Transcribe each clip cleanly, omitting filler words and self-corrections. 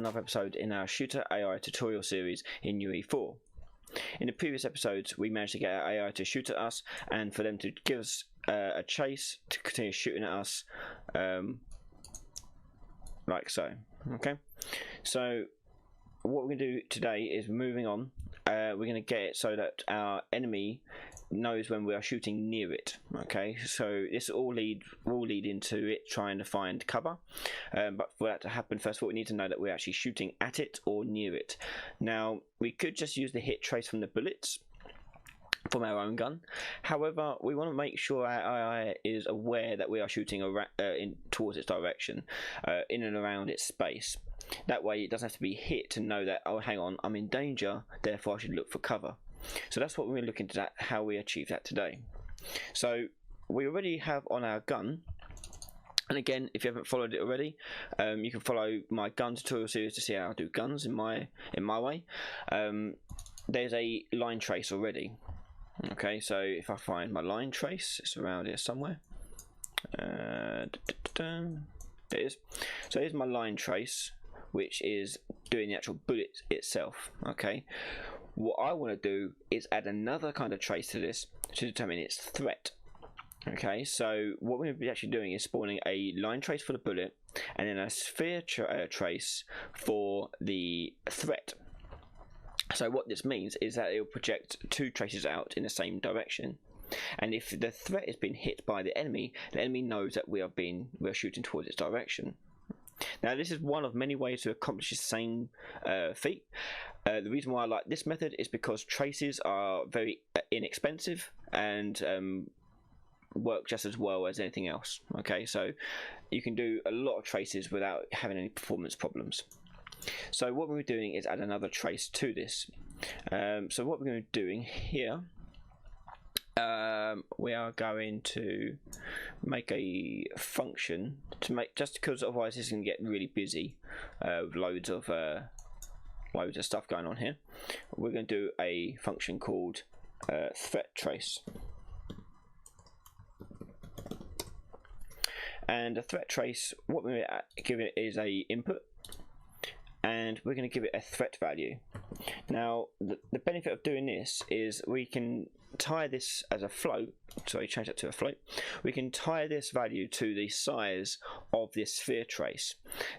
another episode in our Shooter AI tutorial series in UE4. In the previous episodes, we managed to get our AI to shoot at us and for them to give us a chase to continue shooting at us like so. Okay, so what we're going to do today is moving on. We're going to get it so that our enemy knows when we are shooting near it. Okay, so this will lead into it trying to find cover, but for that to happen, first of all we need to know that we're actually shooting at it or near it. Now we could just use the hit trace from the bullets from our own gun. However, we want to make sure our AI is aware that we are shooting towards its direction, in and around its space. That way it doesn't have to be hit to know that, oh hang on, I'm in danger, therefore I should look for cover. So that's what we're looking at, how we achieve that today. So we already have on our gun, and again, if you haven't followed it already, you can follow my gun tutorial series to see how I do guns in my way. There's a line trace already. Okay, so if I find my line trace, it's around here somewhere. There it is. So here's my line trace, which is doing the actual bullet itself. Okay, what I want to do is add another kind of trace to this to determine its threat. Okay, so what we're going to be actually doing is spawning a line trace for the bullet and then a sphere trace for the threat. So what this means is that it will project two traces out in the same direction, and if the threat has been hit by the enemy knows that we are shooting towards its direction. Now this is one of many ways to accomplish the same feat. The reason why I like this method is because traces are very inexpensive and work just as well as anything else. Okay, so you can do a lot of traces without having any performance problems. So what we're doing is add another trace to this. So what we're going to be doing here, we are going to make a function to make, just because otherwise this is going to get really busy with loads of stuff going on here. We're going to do a function called threat trace, and the threat trace, what we're going to give it is a input, and we're going to give it a threat value. Now the benefit of doing this is we can tie this as a float. Sorry, change that to a float. We can tie this value to the size of this sphere trace.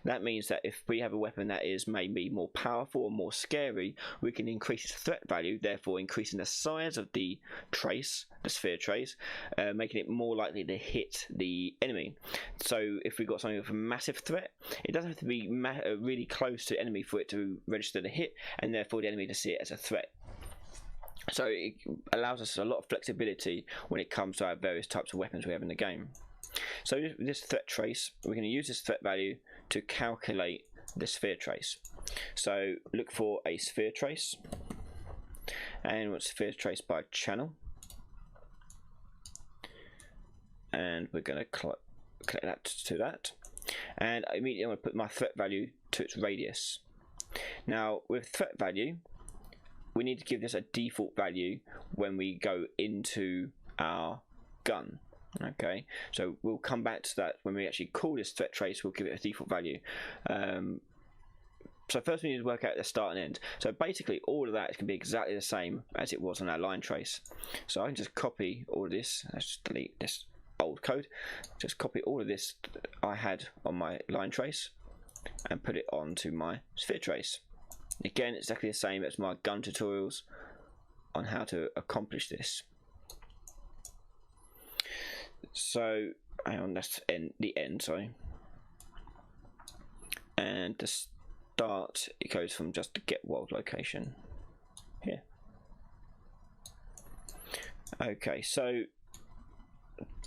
That means that if we have a weapon that is maybe more powerful or more scary, we can increase its threat value, therefore increasing the size of the trace, the sphere trace, making it more likely to hit the enemy. So if we've got something with a massive threat, it doesn't have to be really close to the enemy for it to register the hit, and therefore the enemy to see it as a threat. So it allows us a lot of flexibility when it comes to our various types of weapons we have in the game. So this threat trace, we're going to use this threat value to calculate the sphere trace. So look for a sphere trace, and what's sphere trace by channel, and we're going to connect that to that, and immediately I'm going to put my threat value to its radius. Now with threat value, we need to give this a default value when we go into our gun. Okay, so we'll come back to that when we actually call this threat trace. We'll give it a default value. So first we need to work out the start and end. So basically all of that is going to be exactly the same as it was on our line trace. So I can just copy all of this. Let's just delete this old code. Just copy all of this I had on my line trace and put it onto my sphere trace. Again, it's exactly the same as my gun tutorials on how to accomplish this. So, hang on, that's the end, sorry. And to start, it goes from just the get world location here. Okay, so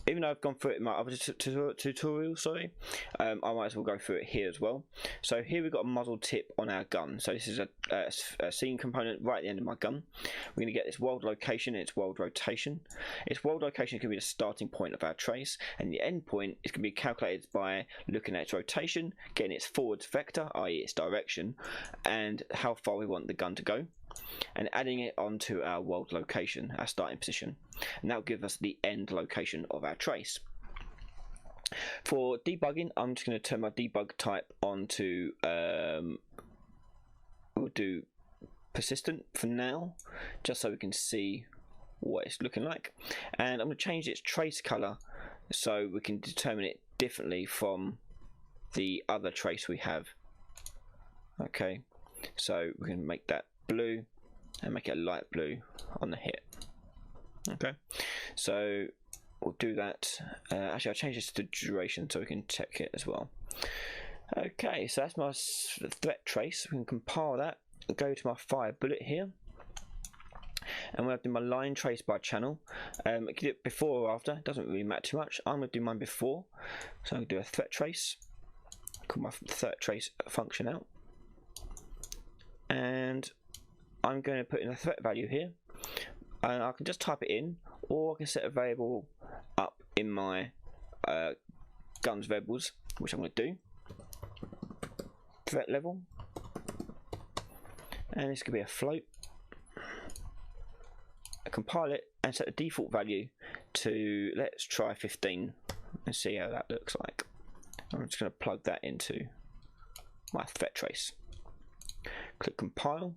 even though I've gone through it in my other tutorial, sorry, I might as well go through it here as well. So here we've got a muzzle tip on our gun. So this is a scene component right at the end of my gun. We're going to get this world location and its world rotation. Its world location is going to be the starting point of our trace, and the end point is going to be calculated by looking at its rotation, getting its forwards vector, i.e. its direction, and how far we want the gun to go, and adding it onto our world location, our starting position, and that will give us the end location of our trace. For debugging, I'm just going to turn my debug type onto we'll do persistent for now, just so we can see what it's looking like. And I'm going to change its trace color so we can determine it differently from the other trace we have. Okay, so we can make that blue and make it a light blue on the hit. Okay, so we'll do that. Actually, I'll change this to duration so we can check it as well. Okay, so that's my threat trace. We can compile that, go to my fire bullet here, and when I do my line trace by channel, I can do it before or after, it doesn't really matter too much. I'm going to do mine before, so I'm going to do a threat trace, call my threat trace function out, and I'm going to put in a threat value here, and I can just type it in, or I can set a variable up in my guns variables, which I'm going to do. Threat level, and this could be a float. I compile it and set the default value to, let's try 15 and see how that looks like. I'm just going to plug that into my threat trace. Click compile,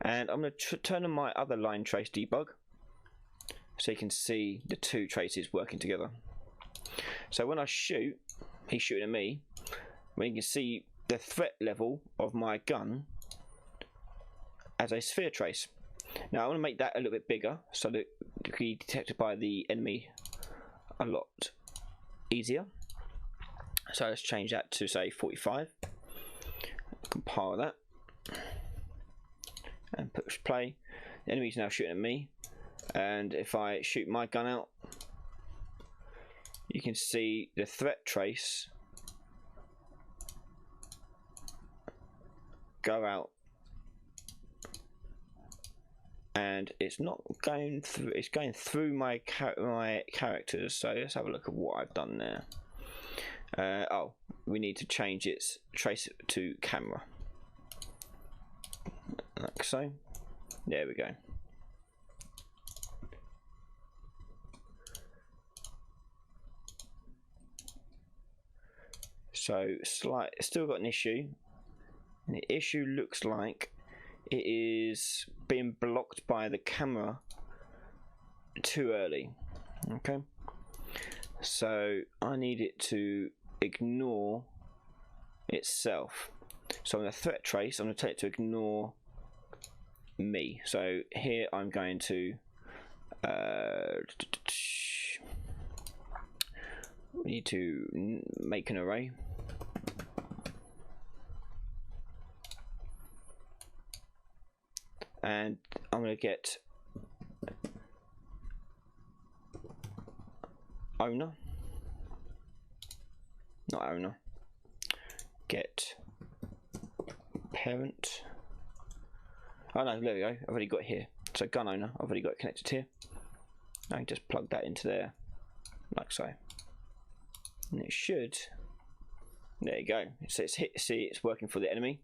and I'm going to turn on my other line trace debug so you can see the two traces working together. So when I shoot, he's shooting at me. When you can see the threat level of my gun as a sphere trace. Now I want to make that a little bit bigger so that it can be detected by the enemy a lot easier. So let's change that to say 45. Compile that and push play. The enemy's now shooting at me, and if I shoot my gun out, you can see the threat trace go out, and it's not going through, it's going through my characters. So let's have a look at what I've done there. Oh, we need to change its trace to camera, like so. There we go. So still got an issue. And the issue looks like it is being blocked by the camera too early. Okay, so I need it to ignore itself. So on the threat trace, I'm going to tell it to ignore me. So here I'm going to we need to make an array. And I'm going to get owner, not owner, get parent. Oh no, there we go, I've already got it here. So gun owner, I've already got it connected here. I can just plug that into there, like so. And it should, there you go. So it's hit, see, it's working for the enemy,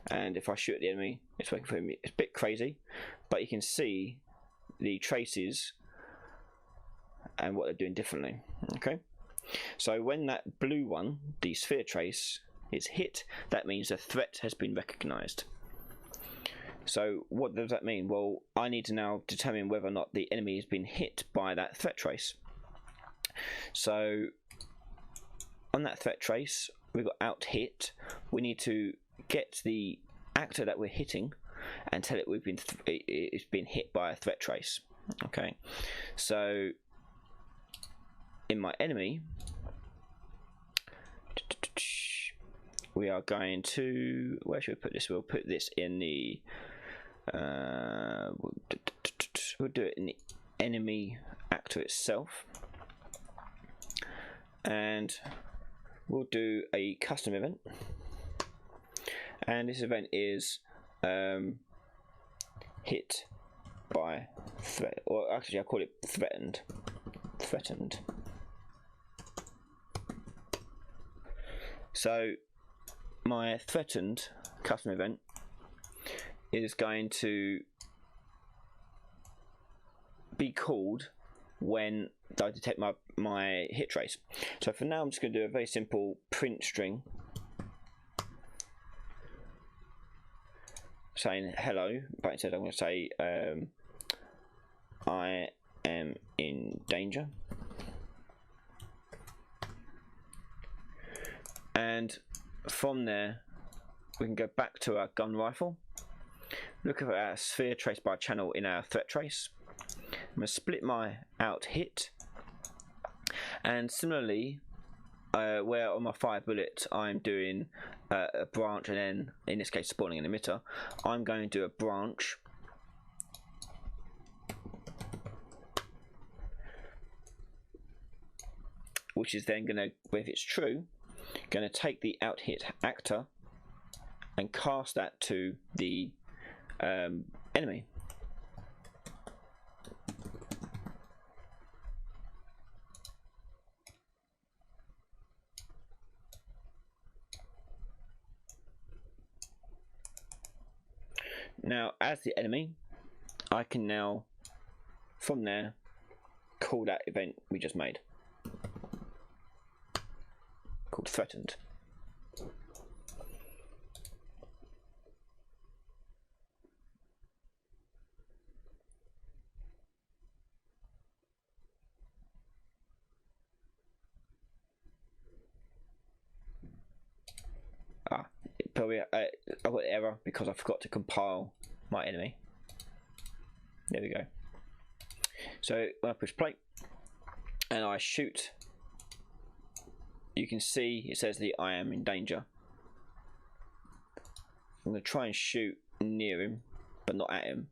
and if I shoot at the enemy, it's working for him. It's a bit crazy, but you can see the traces and what they're doing differently. Okay, so when that blue one, the sphere trace, is hit, that means a threat has been recognized. So what does that mean? Well, I need to now determine whether or not the enemy has been hit by that threat trace. So on that threat trace, we've got out hit. We need to get the actor that we're hitting and tell it it's been hit by a threat trace. Okay, so in my enemy, we are going to, where should we put this? We'll put this in the we'll do it in the enemy actor itself, and we'll do a custom event, and this event is hit by threat, or actually I call it threatened. So my threatened custom event is going to be called when I detect my hit trace. So for now I'm just going to do a very simple print string. saying hello, but instead I'm going to say I am in danger. And from there we can go back to our gun rifle, look at our sphere traced by channel in our threat trace. I'm going to split my out hit, and similarly where on my fire bullet I'm doing a branch and then in this case spawning an emitter, I'm going to do a branch which is then going to, if it's true, going to take the out hit actor and cast that to the enemy. Now, as the enemy, I can now, from there, call that event we just made, called threatened. Probably I got an error because I forgot to compile my enemy. There we go. So when I push play and I shoot, you can see it says the I am in danger. I'm going to try and shoot near him but not at him.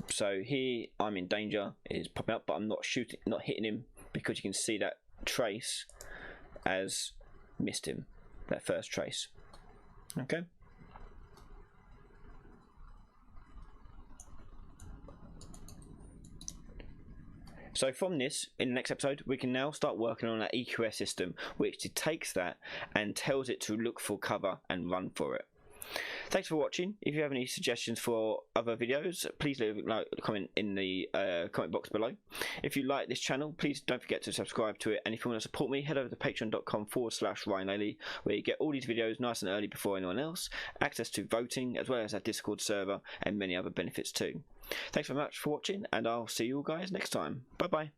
So here I'm in danger is popping up, but I'm not shooting, not hitting him, because you can see that trace has missed him, that first trace. Okay. So from this, in the next episode, we can now start working on our EQS system, which takes that and tells it to look for cover and run for it. Thanks for watching. If you have any suggestions for other videos, please leave a comment in the comment box below. If you like this channel, please don't forget to subscribe to it. And if you want to support me, head over to patreon.com/RyanLaley, where you get all these videos nice and early before anyone else, access to voting, as well as our Discord server, and many other benefits too. Thanks very much for watching, and I'll see you all guys next time. Bye bye.